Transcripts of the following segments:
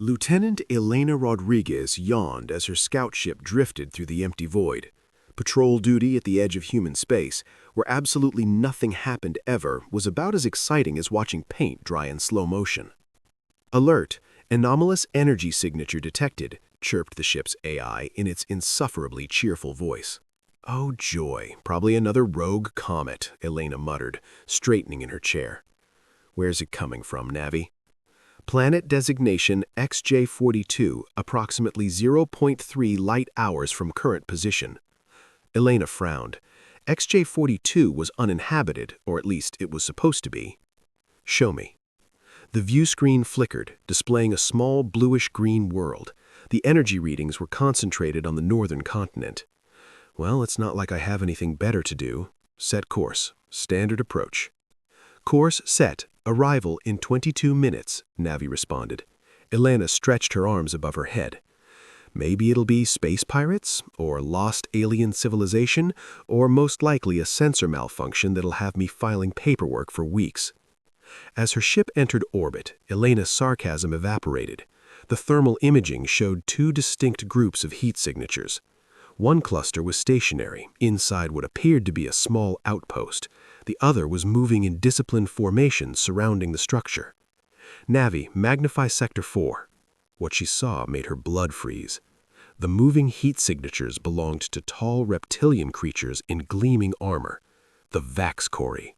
Lieutenant Elena Rodriguez yawned as her scout ship drifted through the empty void. Patrol duty at the edge of human space, where absolutely nothing happened ever, was about as exciting as watching paint dry in slow motion. "Alert! Anomalous energy signature detected," chirped the ship's AI in its insufferably cheerful voice. "Oh joy, probably another rogue comet," Elena muttered, straightening in her chair. "Where's it coming from, Navi?" "Planet designation XJ42, approximately 0.3 light hours from current position." Elena frowned. XJ42 was uninhabited, or at least it was supposed to be. "Show me." The view screen flickered, displaying a small bluish-green world. The energy readings were concentrated on the northern continent. "Well, it's not like I have anything better to do. Set course. Standard approach." "Course set. Arrival in 22 minutes, Navi responded. Elena stretched her arms above her head. "Maybe it'll be space pirates, or lost alien civilization, or most likely a sensor malfunction that'll have me filing paperwork for weeks." As her ship entered orbit, Elena's sarcasm evaporated. The thermal imaging showed two distinct groups of heat signatures. One cluster was stationary, inside what appeared to be a small outpost. The other was moving in disciplined formation surrounding the structure. "Navi, magnify Sector 4. What she saw made her blood freeze. The moving heat signatures belonged to tall reptilian creatures in gleaming armor. The Vaxcori.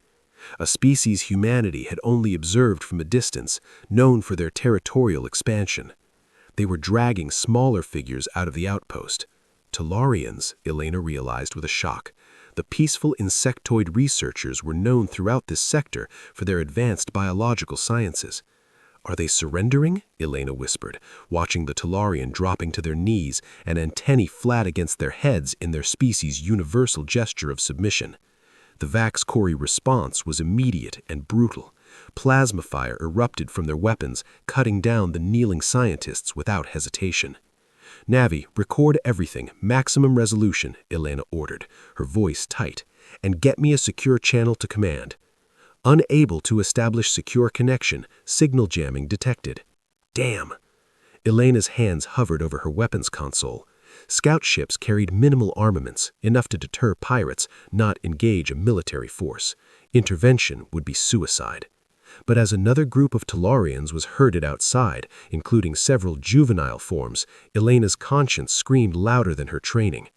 A species humanity had only observed from a distance, known for their territorial expansion. They were dragging smaller figures out of the outpost. Talarians, Elena realized with a shock. The peaceful insectoid researchers were known throughout this sector for their advanced biological sciences. "Are they surrendering?" Elena whispered, watching the Talarian dropping to their knees and antennae flat against their heads in their species' universal gesture of submission. The Vaxcori response was immediate and brutal. Plasma fire erupted from their weapons, cutting down the kneeling scientists without hesitation. "Navi, record everything, maximum resolution," Elena ordered, her voice tight, "and get me a secure channel to command." "Unable to establish secure connection, signal jamming detected." "Damn!" Elena's hands hovered over her weapons console. Scout ships carried minimal armaments, enough to deter pirates, not engage a military force. Intervention would be suicide. But as another group of Talarians was herded outside, including several juvenile forms, Elena's conscience screamed louder than her training.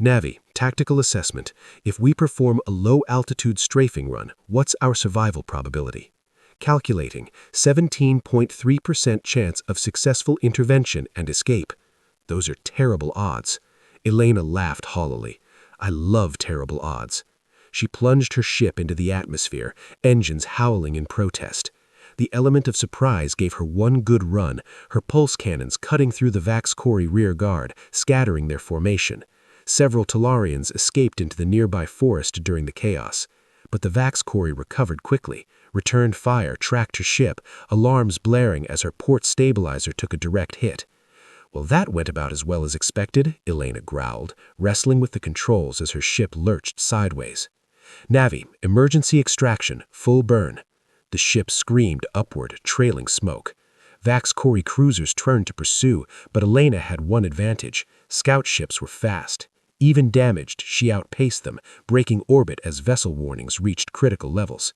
"Navi, tactical assessment. If we perform a low-altitude strafing run, what's our survival probability?" "Calculating. 17.3% chance of successful intervention and escape." "Those are terrible odds." Elena laughed hollowly. "I love terrible odds." She plunged her ship into the atmosphere, engines howling in protest. The element of surprise gave her one good run, her pulse cannons cutting through the Vaxcori rear guard, scattering their formation. Several Talarians escaped into the nearby forest during the chaos. But the Vaxcori recovered quickly, returned fire, tracked her ship, alarms blaring as her port stabilizer took a direct hit. "Well, that went about as well as expected," Elena growled, wrestling with the controls as her ship lurched sideways. "Navi, emergency extraction, full burn." The ship screamed upward, trailing smoke. Vaxcori cruisers turned to pursue, but Elena had one advantage. Scout ships were fast. Even damaged, she outpaced them, breaking orbit as vessel warnings reached critical levels.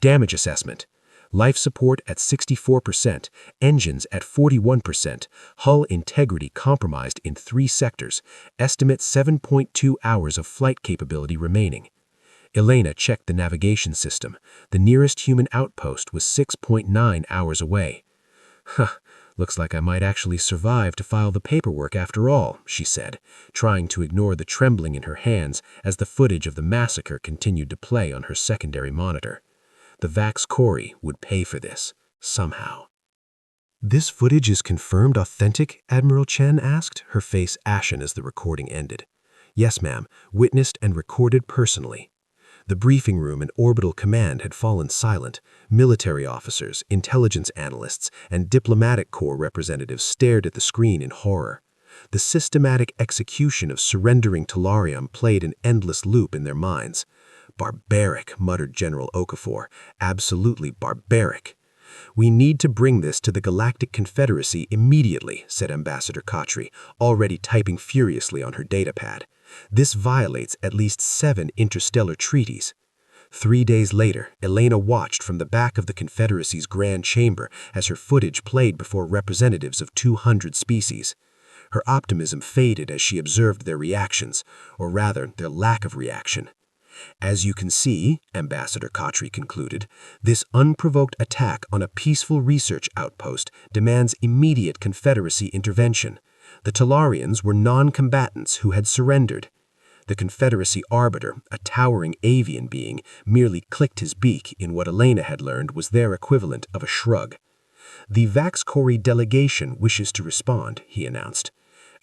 Damage assessment. Life support at 64%, engines at 41%, hull integrity compromised in 3 sectors, estimate 7.2 hours of flight capability remaining. Elena checked the navigation system. The nearest human outpost was 6.9 hours away. "Huh, looks like I might actually survive to file the paperwork after all," she said, trying to ignore the trembling in her hands as the footage of the massacre continued to play on her secondary monitor. The Vaxcori would pay for this, somehow. "This footage is confirmed authentic?" Admiral Chen asked, her face ashen as the recording ended. "Yes, ma'am, witnessed and recorded personally." The briefing room and orbital command had fallen silent. Military officers, intelligence analysts, and diplomatic corps representatives stared at the screen in horror. The systematic execution of surrendering Talarium played an endless loop in their minds. "Barbaric," muttered General Okafor. "Absolutely barbaric." "We need to bring this to the Galactic Confederacy immediately," said Ambassador Khatri, already typing furiously on her datapad. "This violates at least 7 interstellar treaties." 3 days later, Elena watched from the back of the Confederacy's Grand Chamber as her footage played before representatives of 200 species. Her optimism faded as she observed their reactions, or rather, their lack of reaction. "As you can see," Ambassador Khatri concluded, "this unprovoked attack on a peaceful research outpost demands immediate Confederacy intervention. The Talarians were non-combatants who had surrendered." The Confederacy arbiter, a towering avian being, merely clicked his beak in what Elena had learned was their equivalent of a shrug. "The Vax-Cori delegation wishes to respond," he announced.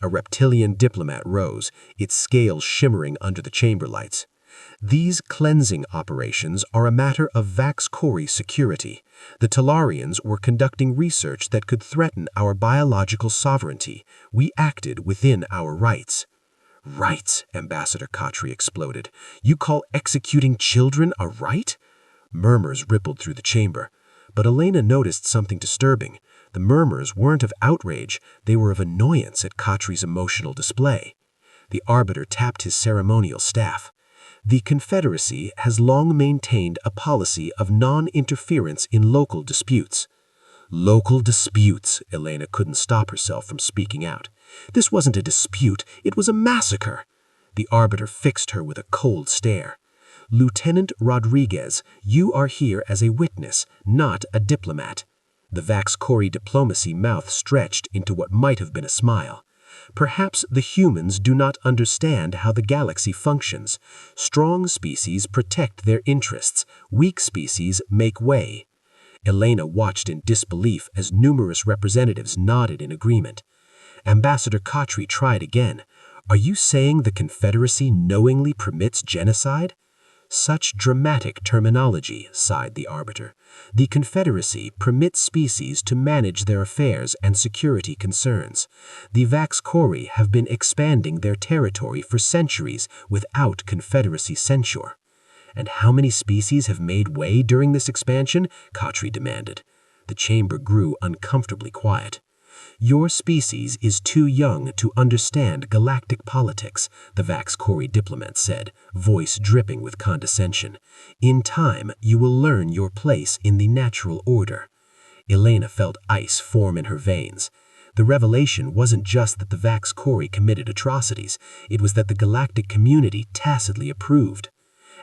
A reptilian diplomat rose, its scales shimmering under the chamber lights. "These cleansing operations are a matter of Vax-Cori security. The Talarians were conducting research that could threaten our biological sovereignty. We acted within our rights." "Rights," Ambassador Khatri exploded. "You call executing children a right?" Murmurs rippled through the chamber. But Elena noticed something disturbing. The murmurs weren't of outrage, they were of annoyance at Khatri's emotional display. The arbiter tapped his ceremonial staff. "The Confederacy has long maintained a policy of non-interference in local disputes." "Local disputes," Elena couldn't stop herself from speaking out. "This wasn't a dispute, it was a massacre." The arbiter fixed her with a cold stare. "Lieutenant Rodriguez, you are here as a witness, not a diplomat." The Vax-Cori diplomacy mouth stretched into what might have been a smile. "Perhaps the humans do not understand how the galaxy functions. Strong species protect their interests, weak species make way." Elena watched in disbelief as numerous representatives nodded in agreement. Ambassador Khatri tried again. "Are you saying the Confederacy knowingly permits genocide?" "Such dramatic terminology," sighed the arbiter. "The Confederacy permits species to manage their affairs and security concerns. The Vax-Cori have been expanding their territory for centuries without Confederacy censure." "And how many species have made way during this expansion?" Khatri demanded. The chamber grew uncomfortably quiet. "Your species is too young to understand galactic politics," the Vax-Cori diplomat said, voice dripping with condescension. "In time, you will learn your place in the natural order." Elena felt ice form in her veins. The revelation wasn't just that the Vax-Cori committed atrocities, it was that the galactic community tacitly approved.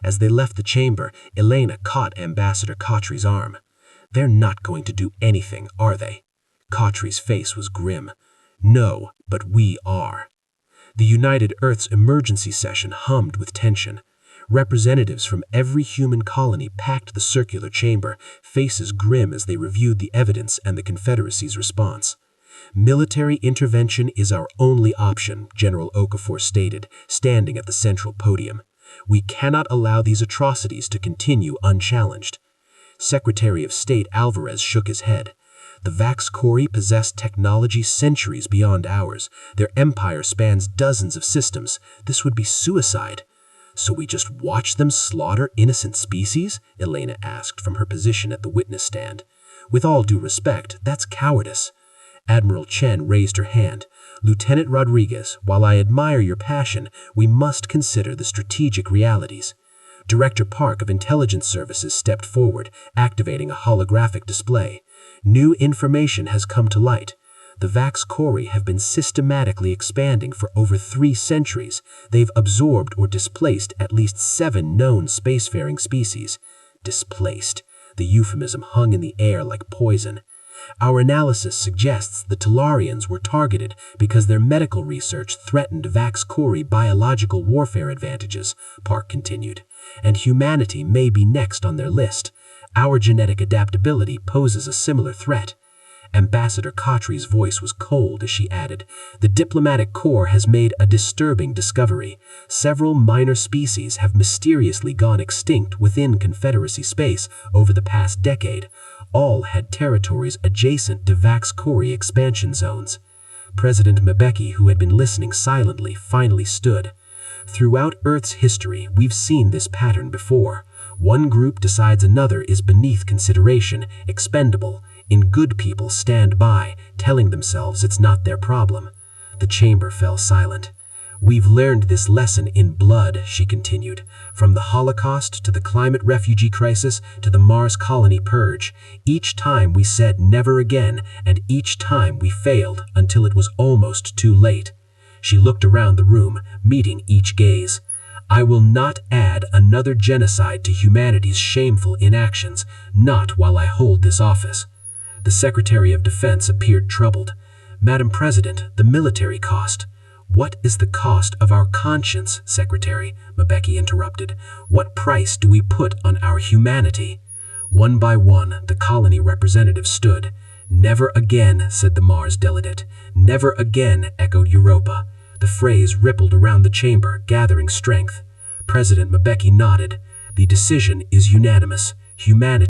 As they left the chamber, Elena caught Ambassador Khatri's arm. "They're not going to do anything, are they?" Khatri's face was grim. "No, but we are." The United Earth's emergency session hummed with tension. Representatives from every human colony packed the circular chamber, faces grim as they reviewed the evidence and the Confederacy's response. "Military intervention is our only option," General Okafor stated, standing at the central podium. "We cannot allow these atrocities to continue unchallenged." Secretary of State Alvarez shook his head. "The Vax-Cori possess technology centuries beyond ours. Their empire spans dozens of systems. This would be suicide." "So we just watch them slaughter innocent species?" Elena asked from her position at the witness stand. "With all due respect, that's cowardice." Admiral Chen raised her hand. "Lieutenant Rodriguez, while I admire your passion, we must consider the strategic realities." Director Park of Intelligence Services stepped forward, activating a holographic display. "New information has come to light. The Vax-Cori have been systematically expanding for over 3 centuries. They've absorbed or displaced at least 7 known spacefaring species." Displaced. The euphemism hung in the air like poison. "Our analysis suggests the Talarians were targeted because their medical research threatened Vax-Cori biological warfare advantages," Park continued. "And humanity may be next on their list. Our genetic adaptability poses a similar threat." Ambassador Khatri's voice was cold as she added, "The diplomatic corps has made a disturbing discovery. Several minor species have mysteriously gone extinct within Confederacy space over the past decade. All had territories adjacent to Vax-Cori expansion zones." President Mbeki, who had been listening silently, finally stood. "Throughout Earth's history, we've seen this pattern before. One group decides another is beneath consideration, expendable, and good people stand by, telling themselves it's not their problem. The chamber fell silent. We've learned this lesson in blood, she continued. From the Holocaust to the climate refugee crisis to the Mars colony purge. Each time we said never again, and each time we failed until it was almost too late. She looked around the room, meeting each gaze. I will not add another genocide to humanity's shameful inactions, not while I hold this office. The Secretary of Defense appeared troubled. Madam President, the military cost. What is the cost of our conscience, Secretary? Mbeki interrupted. What price do we put on our humanity? One by one, the colony representatives stood. Never again, said the Mars delegate. Never again, echoed Europa. The phrase rippled around the chamber, gathering strength. President Mbeki nodded. The decision is unanimous. Humanity